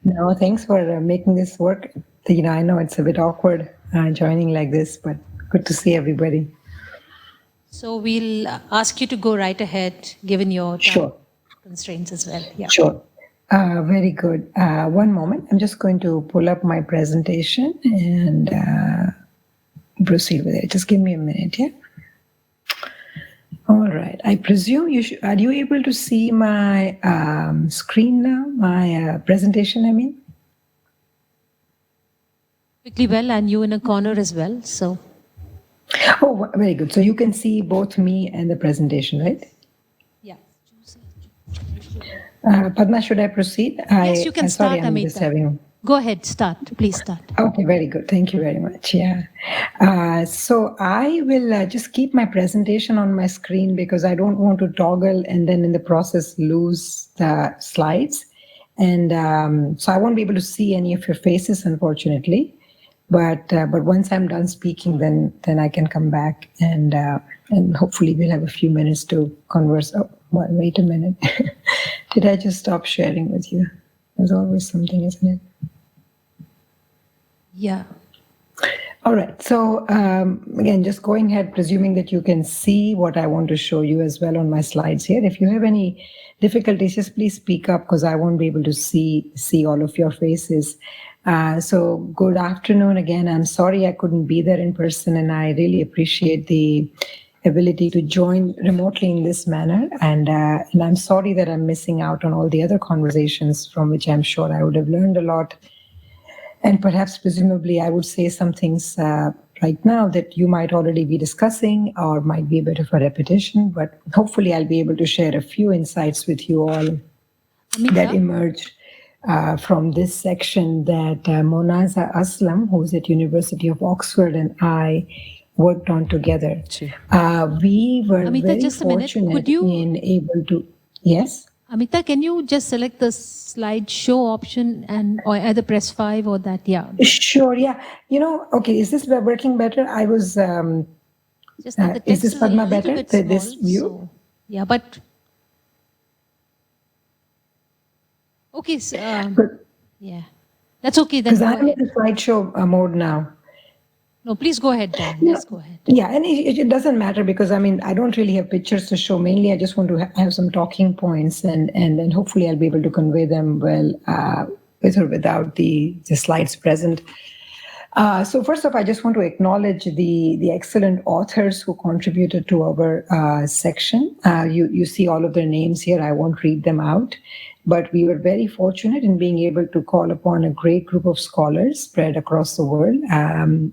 No, thanks for making this work. I know it's a bit awkward joining like this, but good to see everybody. So we'll ask you to go right ahead, given your time constraints as well. Yeah. Sure. Very good. One moment. I'm just going to pull up my presentation and proceed with it. Just give me a minute, yeah? All right. I presume are you able to see my screen now, my presentation, I mean? Quickly well, and you in a corner as well, so. Oh, very good. So you can see both me and the presentation, right? Yeah. Padma, should I proceed? Yes, you can start, Amita. Go ahead, start. Please start. Okay, very good. Thank you very much. Yeah. So I will just keep my presentation on my screen because I don't want to toggle and then in the process lose the slides. And so I won't be able to see any of your faces, unfortunately. But once I'm done speaking, then I can come back and hopefully we'll have a few minutes to converse. Oh, wait a minute. Did I just stop sharing with you? There's always something, isn't it? Yeah. All right. So again, just going ahead, presuming that you can see what I want to show you as well on my slides here. If you have any difficulties, just please speak up because I won't be able to see all of your faces. So good afternoon again. I'm sorry I couldn't be there in person, and I really appreciate the ability to join remotely in this manner. And I'm sorry that I'm missing out on all the other conversations from which I'm sure I would have learned a lot. And perhaps, presumably, I would say some things right now that you might already be discussing or might be a bit of a repetition, but hopefully I'll be able to share a few insights with you all that emerge from this section that Monazza Aslam, who's at University of Oxford, and I worked on together. We were Amita, very just fortunate in able to, yes? Amita, can you just select the slideshow option or either press 5 or that? Yeah. Sure. Yeah. Okay. Is this working better? I was. Just that the text is this Padma better? Small, this view? So, yeah, but. Okay. So, yeah. That's okay. Then because I'm in the slideshow mode now. No, please go ahead then. Let's go ahead. Yeah, and it doesn't matter because I don't really have pictures to show. Mainly, I just want to have some talking points, and then hopefully I'll be able to convey them well with or without the slides present. So first off, I just want to acknowledge the excellent authors who contributed to our section. You see all of their names here. I won't read them out. But we were very fortunate in being able to call upon a great group of scholars spread across the world. And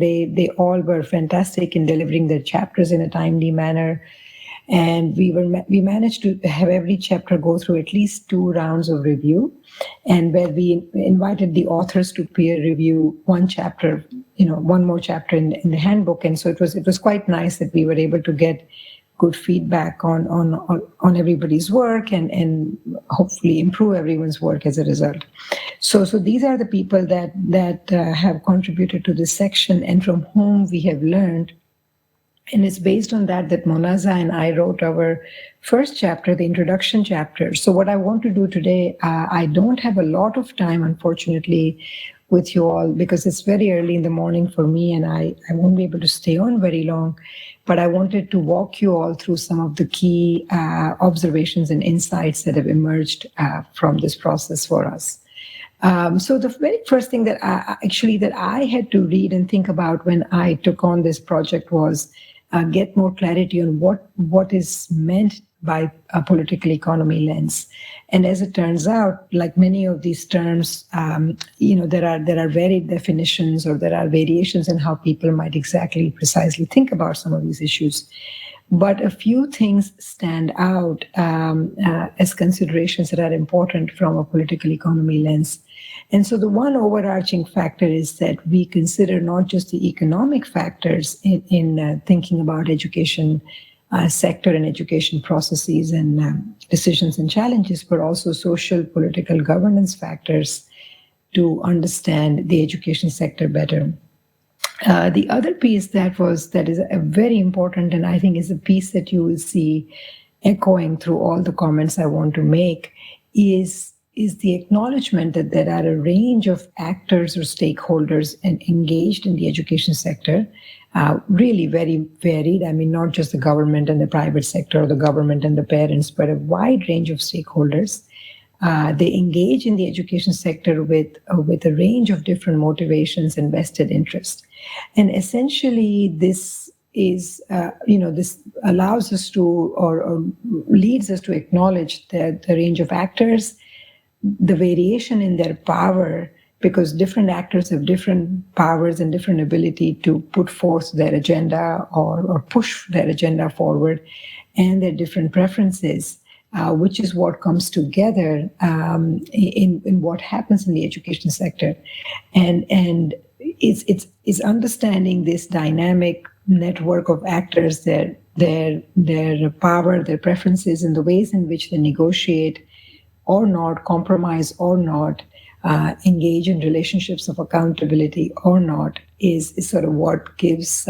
they all were fantastic in delivering their chapters in a timely manner. And we managed to have every chapter go through at least 2 rounds of review, and where we invited the authors to peer review one chapter, one more chapter in the handbook. And so it was quite nice that we were able to get good feedback on everybody's work and hopefully improve everyone's work as a result. So these are the people that have contributed to this section and from whom we have learned. And it's based on that Monazza and I wrote our first chapter, the introduction chapter. So what I want to do today, I don't have a lot of time, unfortunately, with you all because it's very early in the morning for me and I won't be able to stay on very long. But I wanted to walk you all through some of the key observations and insights that have emerged from this process for us. So the very first thing that I had to read and think about when I took on this project was get more clarity on what is meant by a political economy lens. And as it turns out, like many of these terms, there are varied definitions or there are variations in how people might exactly precisely think about some of these issues. But a few things stand out as considerations that are important from a political economy lens. And so the one overarching factor is that we consider not just the economic factors in thinking about education sector and education processes and decisions and challenges, but also social, political governance factors to understand the education sector better. The other piece that is a very important, and I think is a piece that you will see echoing through all the comments I want to make, is is the acknowledgement that there are a range of actors or stakeholders and engaged in the education sector, really very varied. I mean, not just the government and the private sector or the government and the parents, but a wide range of stakeholders. They engage in the education sector with a range of different motivations and vested interest. And essentially, this is, this allows us to, or leads us to acknowledge the range of actors, the variation in their power, because different actors have different powers and different ability to put forth their agenda or push their agenda forward, and their different preferences. Which is what comes together in what happens in the education sector, and it's understanding this dynamic network of actors, their power, their preferences, and the ways in which they negotiate or not, compromise or not, engage in relationships of accountability or not, is sort of what gives.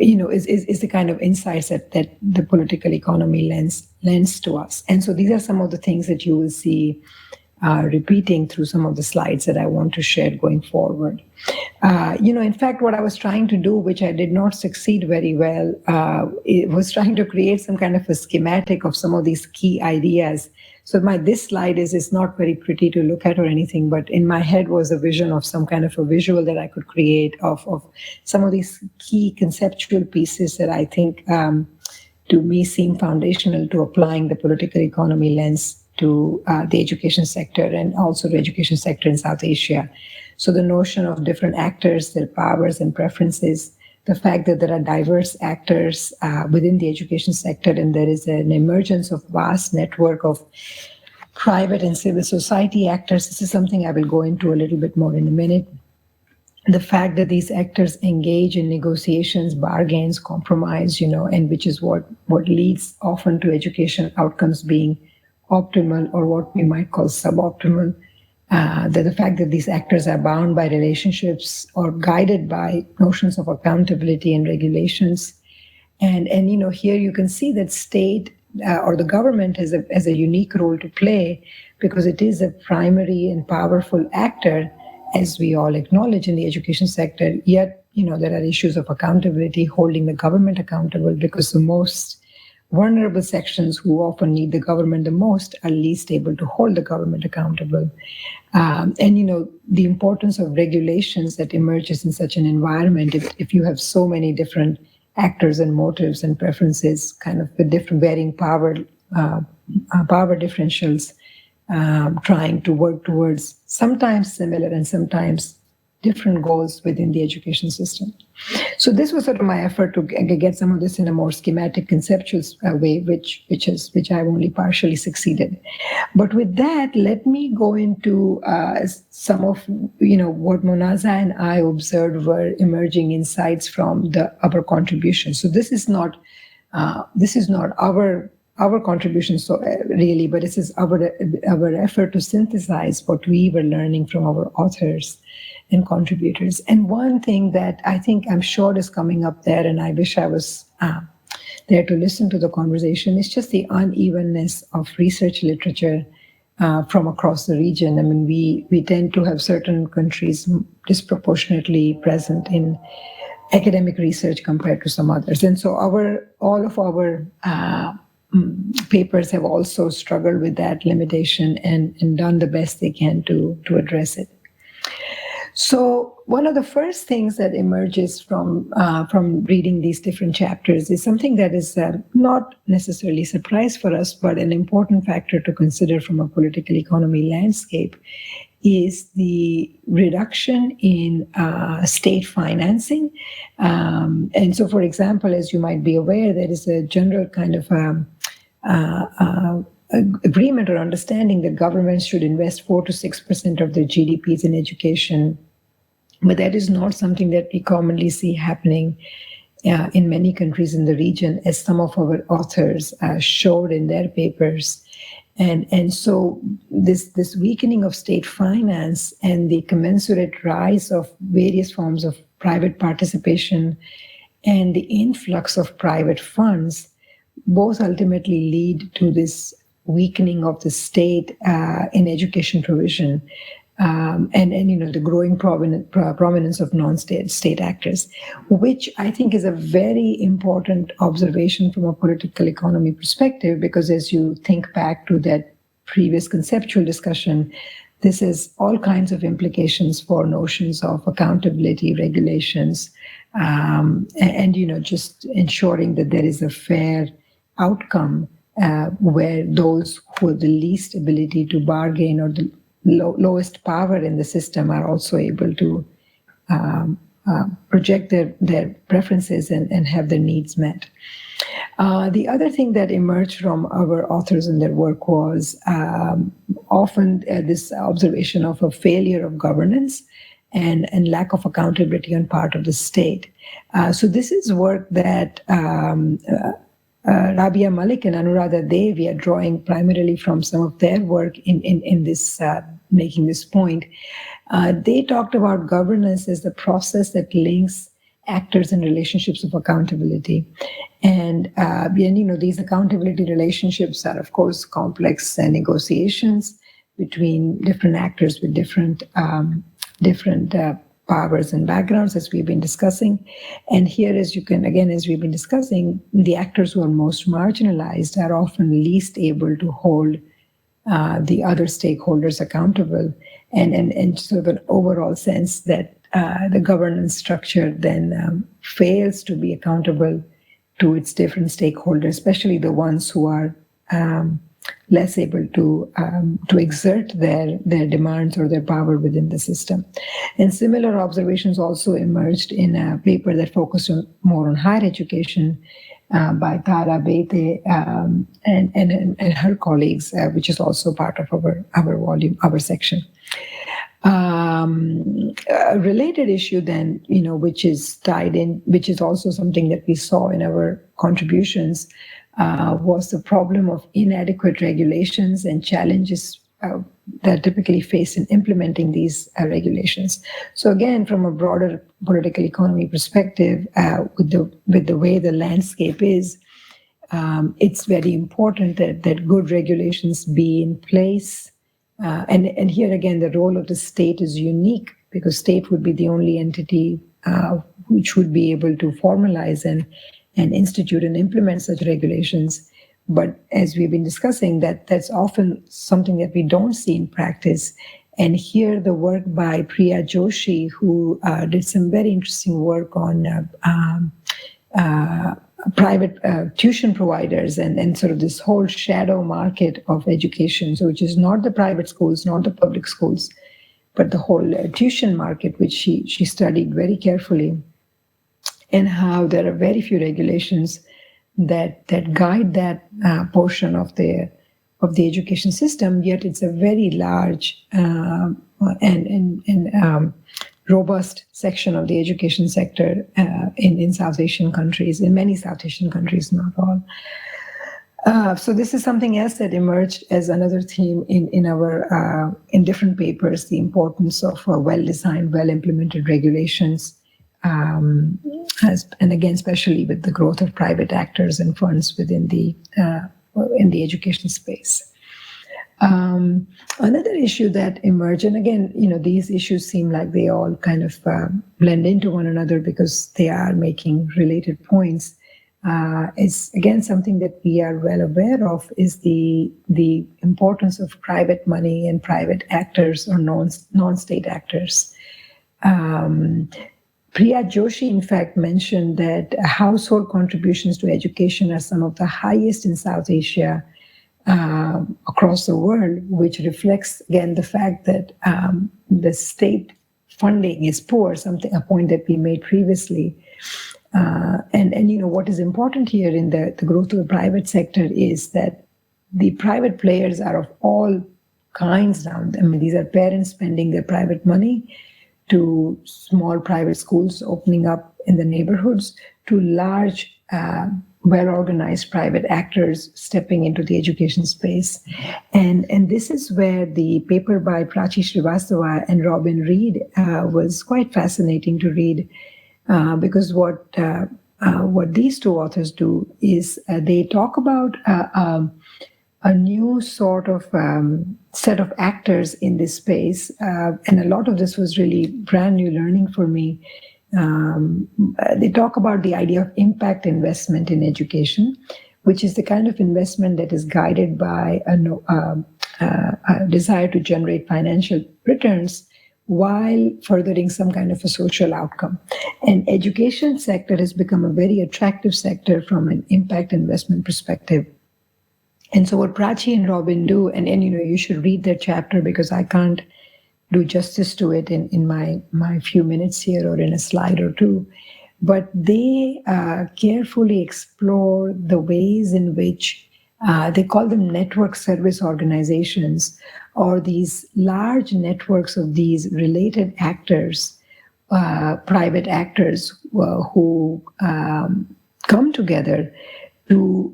Is the kind of insights that the political economy lends to us. And so these are some of the things that you will see repeating through some of the slides that I want to share going forward. In fact, what I was trying to do, which I did not succeed very well, it was trying to create some kind of a schematic of some of these key ideas. So this slide is not very pretty to look at or anything, but in my head was a vision of some kind of a visual that I could create of some of these key conceptual pieces that I think to me seem foundational to applying the political economy lens to the education sector and also the education sector in South Asia. So the notion of different actors, their powers and preferences, the fact that there are diverse actors within the education sector, and there is an emergence of vast network of private and civil society actors. This is something I will go into a little bit more in a minute. The fact that these actors engage in negotiations, bargains, compromise, and which is what leads often to education outcomes being optimal or what we might call suboptimal. That the fact that these actors are bound by relationships or guided by notions of accountability and regulations. And here you can see that state or the government has a unique role to play because it is a primary and powerful actor, as we all acknowledge in the education sector. Yet, there are issues of accountability, holding the government accountable, because the most vulnerable sections who often need the government the most are least able to hold the government accountable. The importance of regulations that emerges in such an environment, if you have so many different actors and motives and preferences, kind of with different varying power differentials, trying to work towards sometimes similar and sometimes different goals within the education system. So this was sort of my effort to get some of this in a more schematic, conceptual way, which I've only partially succeeded. But with that, let me go into some of what Monazza and I observed were emerging insights from our contribution. So this is not our contribution, so really, but this is our effort to synthesize what we were learning from our authors and contributors. And one thing that I'm sure is coming up there, and I wish I was there to listen to the conversation, is just the unevenness of research literature from across the region. I mean, we tend to have certain countries disproportionately present in academic research compared to some others. And so all of our papers have also struggled with that limitation and done the best they can to address it. So one of the first things that emerges from reading these different chapters is something that is not necessarily a surprise for us, but an important factor to consider from a political economy landscape, is the reduction in state financing. And so, for example, as you might be aware, there is a general kind of agreement or understanding that governments should invest 4 to 6% of their GDPs in education. But that is not something that we commonly see happening in many countries in the region, as some of our authors showed in their papers. And so this weakening of state finance and the commensurate rise of various forms of private participation and the influx of private funds both ultimately lead to this weakening of the state in education provision, and the growing prominence of non-state actors, which I think is a very important observation from a political economy perspective, because as you think back to that previous conceptual discussion, this has all kinds of implications for notions of accountability, regulations, and just ensuring that there is a fair outcome where those who have the least ability to bargain or the lowest power in the system are also able to project their preferences and have their needs met. The other thing that emerged from our authors in their work was often this observation of a failure of governance and lack of accountability on part of the state. So this is work that Rabia Malik and Anuradha Devi are drawing primarily from some of their work in this, making this point. They talked about governance as the process that links actors and relationships of accountability. And these accountability relationships are, of course, complex negotiations between different actors with different powers and backgrounds, as we've been discussing. And here, as we've been discussing, the actors who are most marginalized are often least able to hold the other stakeholders accountable, and sort of an overall sense that the governance structure then fails to be accountable to its different stakeholders, especially the ones who are less able to exert their demands or their power within the system. And similar observations also emerged in a paper that focused more on higher education by Tara Bete and her colleagues, which is also part of our section. A related issue then, which is tied in, which is also something that we saw in our contributions, was the problem of inadequate regulations and challenges that are typically faced in implementing these regulations. So again, from a broader political economy perspective, with the way the landscape is, it's very important that good regulations be in place. And here again, the role of the state is unique, because state would be the only entity which would be able to formalize and institute and implement such regulations. But as we've been discussing, that's often something that we don't see in practice. And here the work by Priya Joshi, who did some very interesting work on private tuition providers and sort of this whole shadow market of education, so which is not the private schools, not the public schools, but the whole tuition market, which she studied very carefully, and how there are very few regulations that guide that portion of the education system, yet it's a very large and robust section of the education sector in South Asian countries, in many South Asian countries, not all. So this is something else that emerged as another theme in our in different papers: the importance of well-designed, well-implemented regulations, and again, especially with the growth of private actors and funds within the in the education space. Another issue that emerged, and again, these issues seem like they all kind of blend into one another because they are making related points, is again something that we are well aware of, is the importance of private money and private actors or non-state actors. Priya Joshi, in fact, mentioned that household contributions to education are some of the highest in South Asia across the world, which reflects, again, the fact that the state funding is poor, a point that we made previously. And what is important here in the growth of the private sector is that the private players are of all kinds now. I mean, these are parents spending their private money, to small private schools opening up in the neighborhoods, to large, well-organized private actors stepping into the education space. And this is where the paper by Prachi Srivastava and Robin Reed was quite fascinating to read, because what these two authors do is they talk about a new sort of set of actors in this space. And a lot of this was really brand new learning for me. They talk about the idea of impact investment in education, which is the kind of investment that is guided by a desire to generate financial returns while furthering some kind of a social outcome. And education sector has become a very attractive sector from an impact investment perspective. And so what Prachi and Robin do, and you should read their chapter because I can't do justice to it in my few minutes here or in a slide or two, but they carefully explore the ways in which they call them network service organizations, or these large networks of these related actors, private actors who come together to,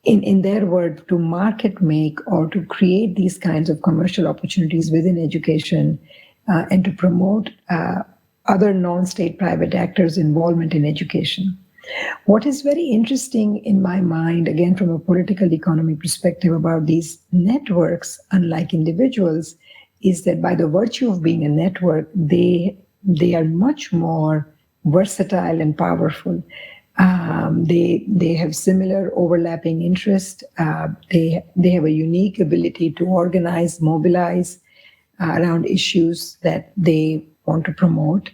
in their word, to market make or to create these kinds of commercial opportunities within education and to promote other non-state private actors' involvement in education. What is very interesting in my mind, again, from a political economy perspective about these networks, unlike individuals, is that by the virtue of being a network, they are much more versatile and powerful. They have similar overlapping interest. They have a unique ability to organize, mobilize around issues that they want to promote.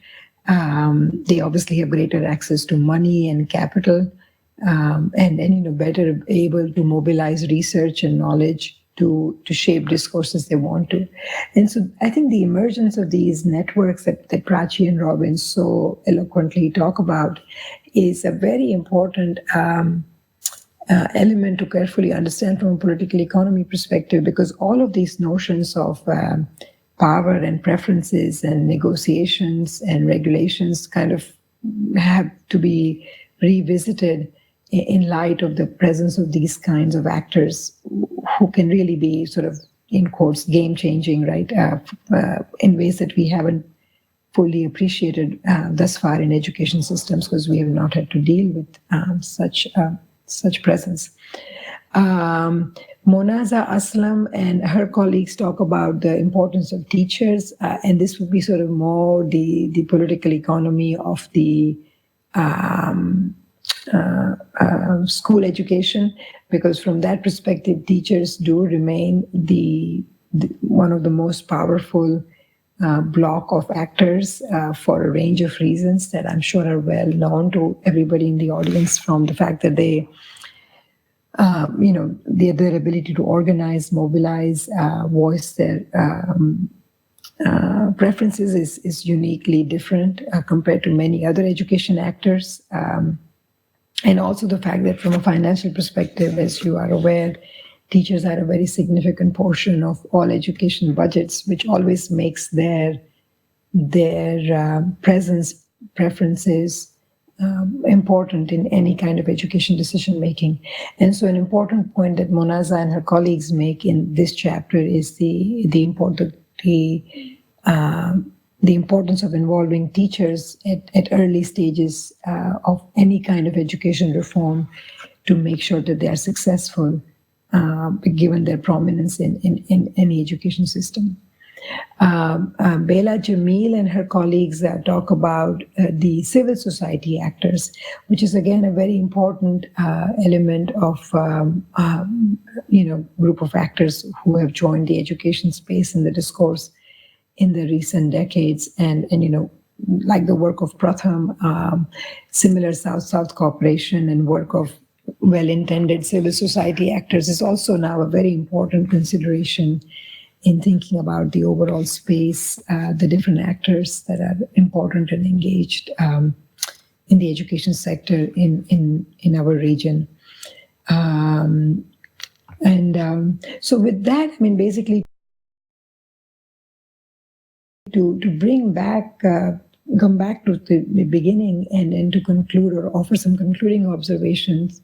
They obviously have greater access to money and capital, and better able to mobilize research and knowledge to shape discourses they want to. And so I think the emergence of these networks that Prachi and Robin so eloquently talk about is a very important element to carefully understand from a political economy perspective, because all of these notions of power and preferences and negotiations and regulations kind of have to be revisited in light of the presence of these kinds of actors who can really be sort of, in quotes, game-changing, right, in ways that we haven't fully appreciated thus far in education systems, because we have not had to deal with such presence. Monazza, Aslam, and her colleagues talk about the importance of teachers, and this would be sort of more the political economy of the school education, because from that perspective, teachers do remain the one of the most powerful block of actors for a range of reasons that I'm sure are well known to everybody in the audience, from the fact that they their ability to organize, mobilize, voice their preferences is uniquely different compared to many other education actors. And also the fact that from a financial perspective, as you are aware, teachers are a very significant portion of all education budgets, which always makes their presence, preferences, important in any kind of education decision making. And so an important point that Monazza and her colleagues make in this chapter is the importance of involving teachers at early stages of any kind of education reform to make sure that they are successful, given their prominence in any education system. Bela Jamil and her colleagues talk about the civil society actors, which is again a very important element of group of actors who have joined the education space and the discourse in the recent decades, and like the work of Pratham, similar South-South cooperation and work of well-intended civil society actors is also now a very important consideration in thinking about the overall space, the different actors that are important and engaged in the education sector in our region. So with that, I mean, basically to bring back, come back to the beginning and to conclude or offer some concluding observations,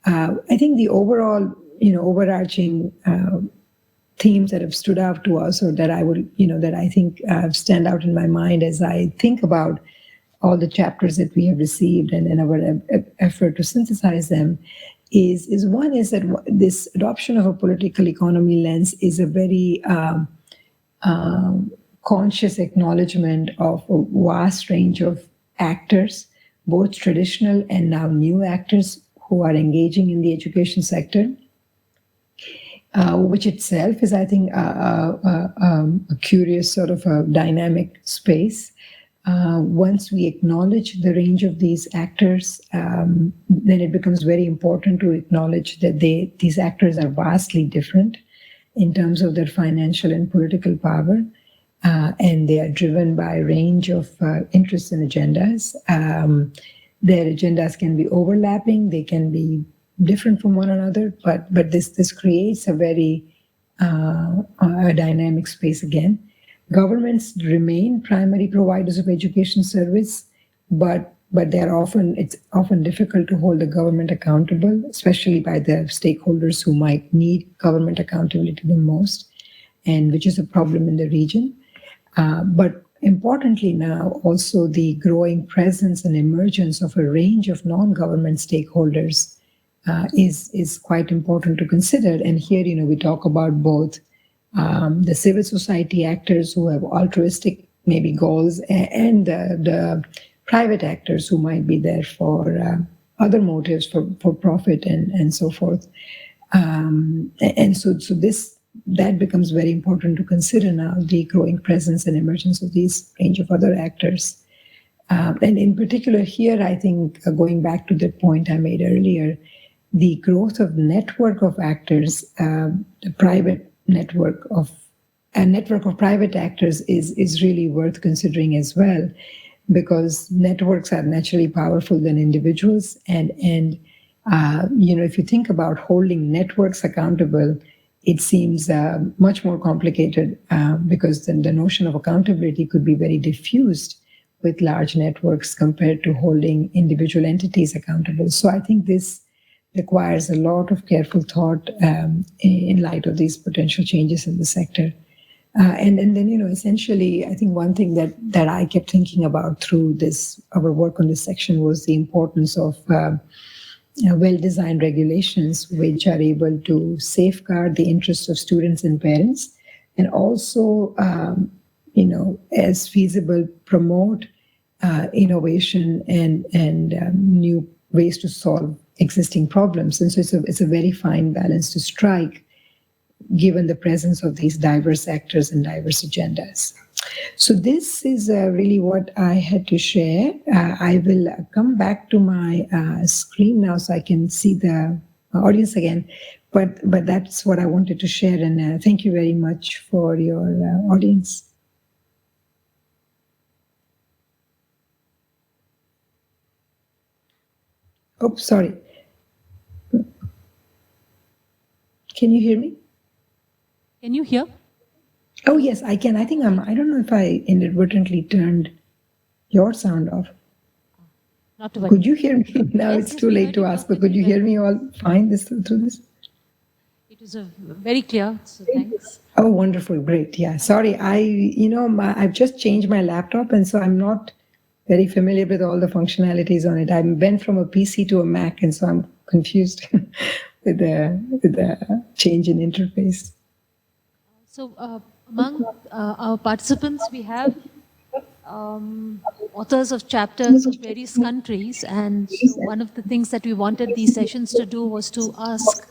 I think the overall, overarching themes that have stood out to us, or that I would, that I think stand out in my mind as I think about all the chapters that we have received and in our effort to synthesize them, is one is that this adoption of a political economy lens is a very conscious acknowledgement of a vast range of actors, both traditional and now new actors who are engaging in the education sector, which itself is, I think, a curious sort of a dynamic space. Once we acknowledge the range of these actors, then it becomes very important to acknowledge that these actors are vastly different in terms of their financial and political power, and they are driven by a range of interests and agendas. Their agendas can be overlapping, they can be different from one another, but this creates a very a dynamic space again. Governments remain primary providers of education service, but it's often difficult to hold the government accountable, especially by the stakeholders who might need government accountability the most, and which is a problem in the region. But importantly now, also the growing presence and emergence of a range of non-government stakeholders is quite important to consider. And here, we talk about both the civil society actors who have altruistic maybe goals, and the private actors who might be there for other motives, for profit and so forth. And so that becomes very important to consider now, the growing presence and emergence of these range of other actors. And in particular here, I think, going back to the point I made earlier, the growth of network of actors, the private network of private actors is really worth considering as well, because networks are naturally powerful than individuals. And if you think about holding networks accountable, it seems much more complicated, because then the notion of accountability could be very diffused with large networks compared to holding individual entities accountable. So I think this requires a lot of careful thought in light of these potential changes in the sector. And then, essentially, I think one thing that I kept thinking about through our work on this section was the importance of well-designed regulations which are able to safeguard the interests of students and parents, and also, as feasible, promote innovation and new ways to solve existing problems. And so it's a very fine balance to strike, given the presence of these diverse actors and diverse agendas. So this is really what I had to share. I will come back to my screen now so I can see the audience again. But that's what I wanted to share, and thank you very much for your audience. Oh, sorry. Can you hear me? Can you hear? Oh, yes, I can. I think I don't know if I inadvertently turned your sound off. Not to worry. Could you hear me? Now Yes, it's yes, too we late heard to you ask, but could you perfectly hear me all fine through this? It was very clear, so thanks. Oh, wonderful. Great. Yeah. Sorry. I've just changed my laptop, and so I'm not very familiar with all the functionalities on it. I went from a PC to a Mac, and so I'm confused with the change in interface. So among our participants, we have authors of chapters of various countries, and so one of the things that we wanted these sessions to do was to ask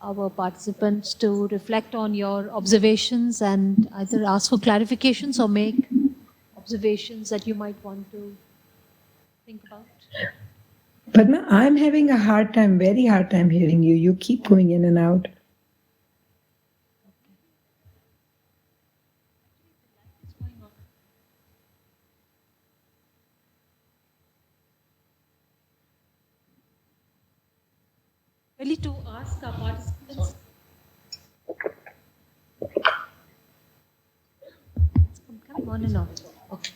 our participants to reflect on your observations and either ask for clarifications or make observations that you might want to think about. Padma, I'm having a very hard time hearing you. You keep going in and out. Really to ask our participants. I'm coming on and off. Okay.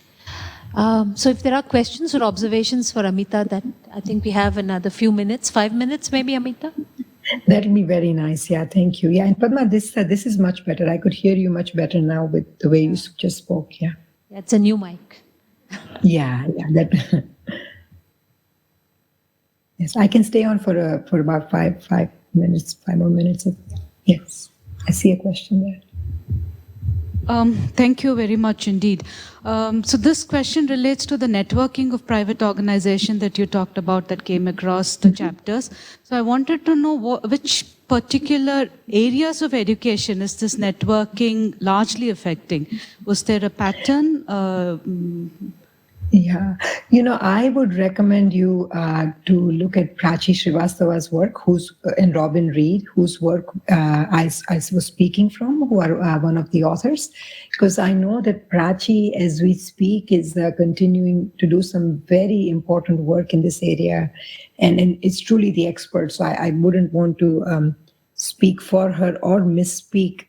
So if there are questions or observations for Amita, that I think we have another few minutes, 5 minutes maybe, Amita? That'll be very nice. Yeah, thank you. Yeah, and Padma, this is much better. I could hear you much better now with the way you just spoke. Yeah. Yeah, it's a new mic. Yeah. Yes, I can stay on for about five minutes, 5 more minutes. Yes, I see a question there. Thank you very much indeed. So this question relates to the networking of private organization that you talked about that came across the chapters. So I wanted to know which particular areas of education is this networking largely affecting? Was there a pattern? Yeah, I would recommend you to look at Prachi Srivastava's work, and Robin Reed, whose work I was speaking from, who are one of the authors, because I know that Prachi, as we speak, is continuing to do some very important work in this area, and it's truly the expert. So I wouldn't want to speak for her or misspeak.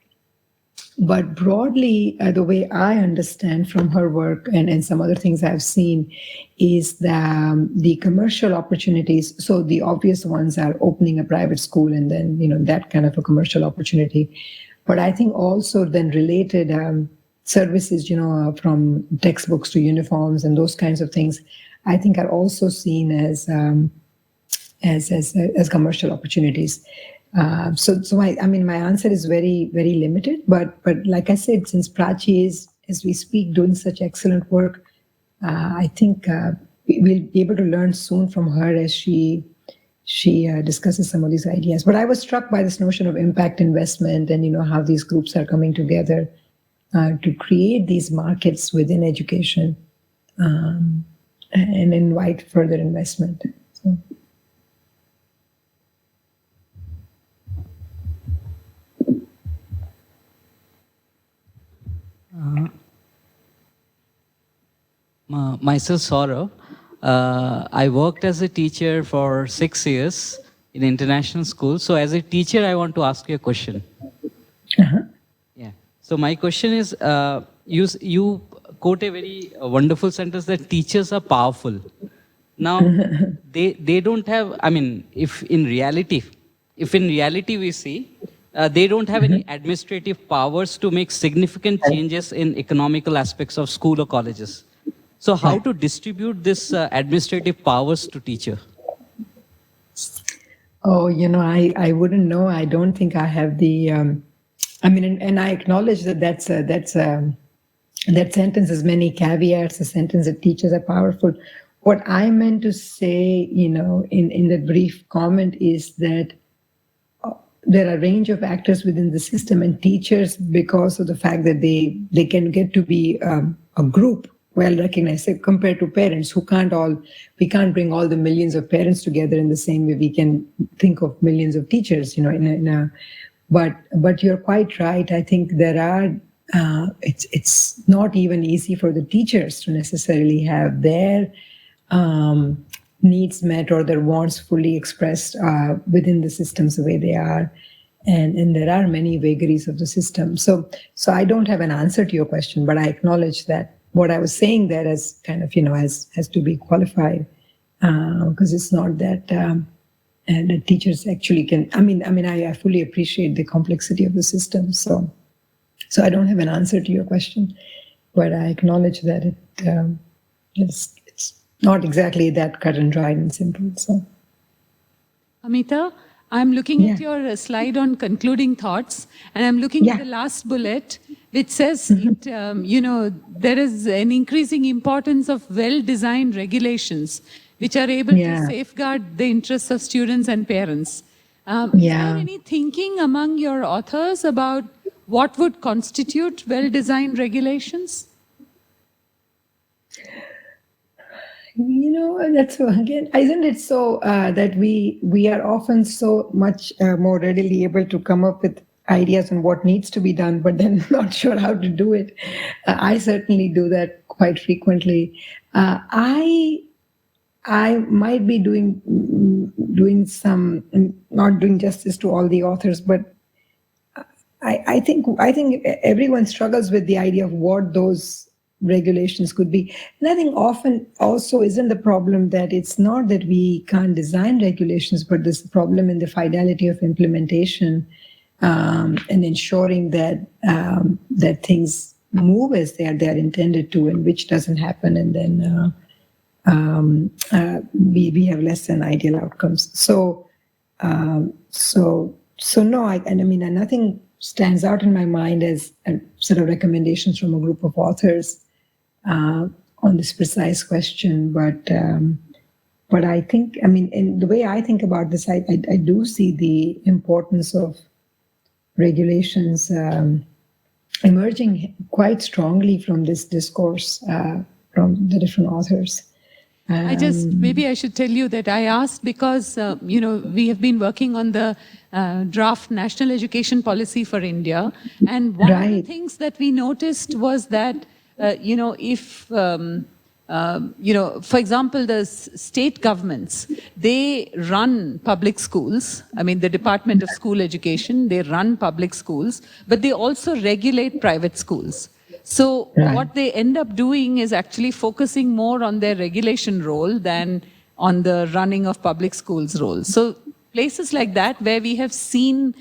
But broadly, the way I understand from her work and some other things I've seen is the commercial opportunities. So the obvious ones are opening a private school and then, that kind of a commercial opportunity. But I think also then related services, from textbooks to uniforms and those kinds of things, I think are also seen as commercial opportunities. So my answer is very, very limited, but like I said, since Prachi is, as we speak, doing such excellent work, I think we'll be able to learn soon from her as she discusses some of these ideas. But I was struck by this notion of impact investment and, how these groups are coming together to create these markets within education and invite further investment. So. Myself, Saurav. I worked as a teacher for 6 years in international school. So as a teacher, I want to ask you a question. Uh-huh. Yeah. So my question is, you quote a very wonderful sentence that teachers are powerful. Now, they don't have, if in reality we see, they don't have any administrative powers to make significant changes in economical aspects of school or colleges. So how to distribute this administrative powers to teacher? Oh, I wouldn't know. I don't think I have the, and I acknowledge that that sentence has many caveats, a sentence that teachers are powerful. What I meant to say, in the brief comment is that there are a range of actors within the system, and teachers, because of the fact that they can get to be a group well recognized compared to parents who we can't bring all the millions of parents together in the same way we can think of millions of teachers, but you're quite right. I think there are, it's not even easy for the teachers to necessarily have their needs met or their wants fully expressed within the systems the way they are. And there are many vagaries of the system. So I don't have an answer to your question, but I acknowledge that what I was saying there as kind of, has to be qualified because it's not that the teachers actually can, I fully appreciate the complexity of the system. So I don't have an answer to your question, but I acknowledge that it's not exactly that cut and dried and simple. So, Amita, I'm looking at your slide on concluding thoughts, and I'm looking at the last bullet, which says, there is an increasing importance of well-designed regulations, which are able to safeguard the interests of students and parents. Is there any thinking among your authors about what would constitute well-designed regulations? That's again, isn't it so that we are often so much more readily able to come up with ideas on what needs to be done, but then not sure how to do it. I certainly do that quite frequently. I might be doing some, not doing justice to all the authors, but I think everyone struggles with the idea of what those regulations could be. And I think often also isn't the problem that it's not that we can't design regulations, but there's a problem in the fidelity of implementation and ensuring that that things move as they are intended to, and which doesn't happen. And then we have less than ideal outcomes. So no, I mean, and nothing stands out in my mind as a sort of recommendations from a group of authors on this precise question, but I think, I mean, in the way I think about this, I do see the importance of regulations emerging quite strongly from this discourse from the different authors. Maybe I should tell you that I asked because, we have been working on the draft National Education Policy for India. And one of the things that we noticed was that, if, for example, the state governments, they run public schools. I mean, the Department of School Education, they run public schools, but they also regulate private schools. So what they end up doing is actually focusing more on their regulation role than on the running of public schools role. So places like that where we have seen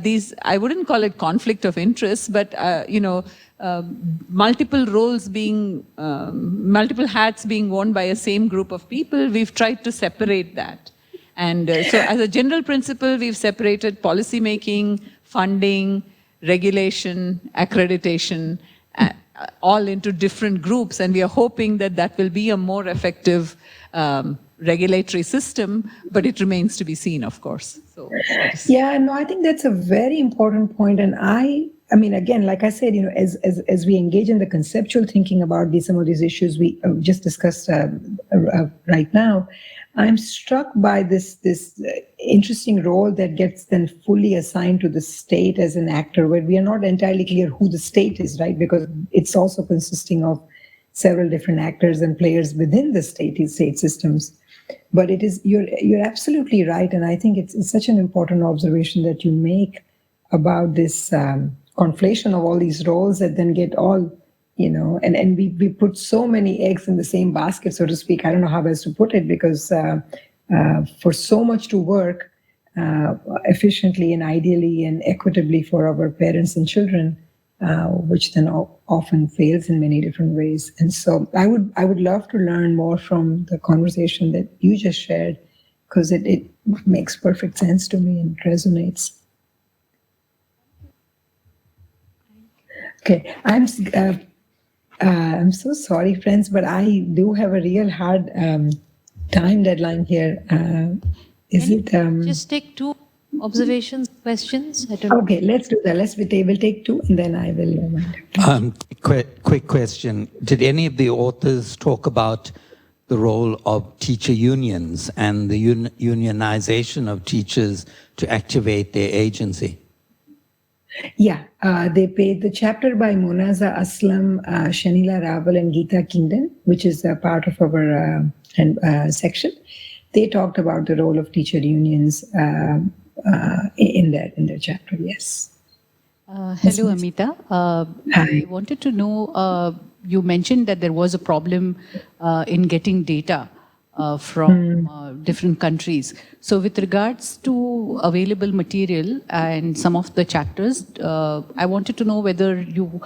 these, I wouldn't call it conflict of interest, but, multiple roles being, multiple hats being worn by a same group of people, we've tried to separate that. And so as a general principle, we've separated policy making, funding, regulation, accreditation, all into different groups, and we are hoping that that will be a more effective regulatory system, but it remains to be seen, of course. So, yeah, no, I think that's a very important point, and I mean, again, like I said, as we engage in the conceptual thinking about some of these issues we just discussed right now, I'm struck by this interesting role that gets then fully assigned to the state as an actor, where we are not entirely clear who the state is, right? Because it's also consisting of several different actors and players within the state systems. But it is, you're absolutely right, and I think it's such an important observation that you make about this conflation of all these roles that then get all, and we put so many eggs in the same basket, so to speak. I don't know how else to put it, because for so much to work efficiently and ideally and equitably for our parents and children, which then often fails in many different ways. And so I would love to learn more from the conversation that you just shared, because it makes perfect sense to me and resonates. Okay, I'm so sorry, friends, but I do have a real hard time deadline here. Just take 2 observations, questions? Okay, let's do that. We'll take 2, and then I will. Quick question. Did any of the authors talk about the role of teacher unions and the unionization of teachers to activate their agency? Yeah, they paid the chapter by Monazza, Aslam, Shanila Raval, and Geeta Kingdon, which is a part of our section. They talked about the role of teacher unions in their chapter. Yes. Hello, Amita. I wanted to know. You mentioned that there was a problem in getting data from different countries. So with regards to available material and some of the chapters, I wanted to know whether you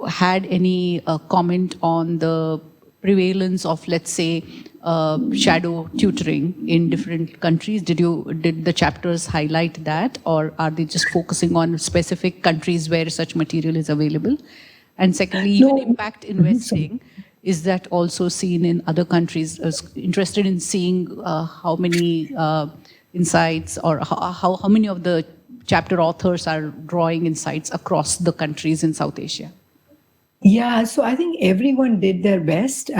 had any comment on the prevalence of, let's say, shadow tutoring in different countries. Did the chapters highlight that, or are they just focusing on specific countries where such material is available? And secondly, even impact investing, is that also seen in other countries? I was interested in seeing how many insights, or how many of the chapter authors are drawing insights across the countries in South Asia. Yeah, so I think everyone did their best.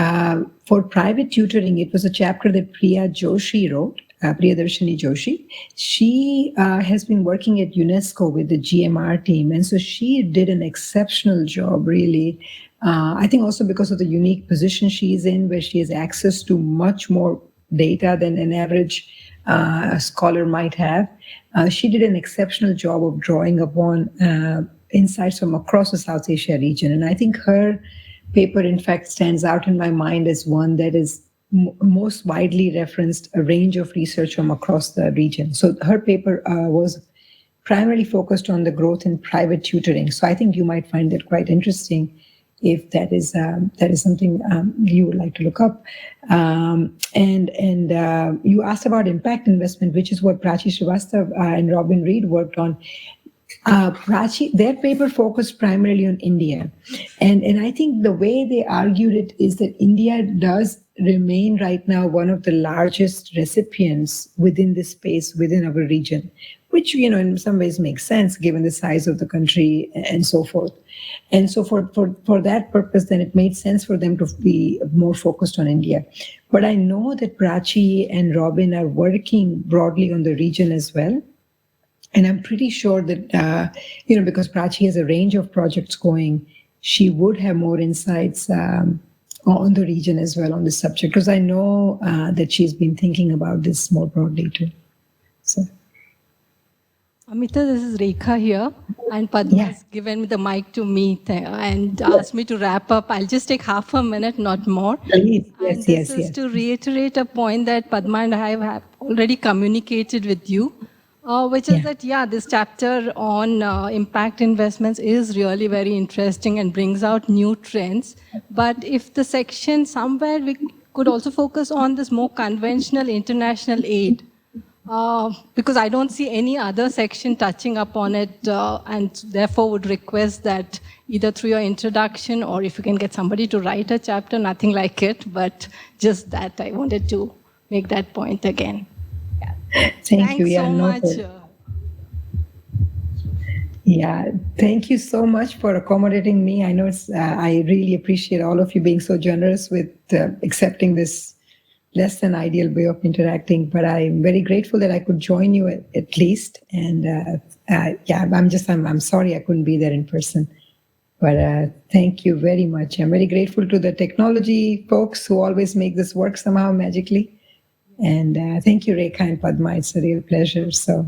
For private tutoring, it was a chapter that Priya Joshi wrote, Priyadarshini Joshi. She has been working at UNESCO with the GMR team, and so she did an exceptional job, really. I think also because of the unique position she's in, where she has access to much more data than an average scholar might have. She did an exceptional job of drawing upon insights from across the South Asia region. And I think her paper, in fact, stands out in my mind as one that is most widely referenced, a range of research from across the region. So her paper was primarily focused on the growth in private tutoring. So I think you might find that quite interesting if that is something you would like to look up. And you asked about impact investment, which is what Prachi Srivastav and Robin Reed worked on. Prachi, their paper focused primarily on India. And I think the way they argued it is that India does remain right now one of the largest recipients within this space, within our region, which, in some ways makes sense given the size of the country and so forth. And so for that purpose, then it made sense for them to be more focused on India. But I know that Prachi and Robin are working broadly on the region as well. And I'm pretty sure that, because Prachi has a range of projects going, she would have more insights on the region as well on this subject, because I know that she's been thinking about this more broadly too. So. Amita, this is Rekha here, and Padma has given the mic to me and asked me to wrap up. I'll just take half a minute, not more. Please. And this is to reiterate a point that Padma and I have already communicated with you. Which is that, this chapter on impact investments is really very interesting and brings out new trends. But if the section somewhere we could also focus on this more conventional international aid, because I don't see any other section touching upon it, and therefore would request that either through your introduction or if you can get somebody to write a chapter, nothing like it, but just that I wanted to make that point again. Thank you. So much. Thank you so much for accommodating me. I know I really appreciate all of you being so generous with accepting this less than ideal way of interacting, but I'm very grateful that I could join you at least. And I'm sorry I couldn't be there in person, but thank you very much. I'm very grateful to the technology folks who always make this work somehow magically. And thank you, Rekha and Padma. It's a real pleasure. So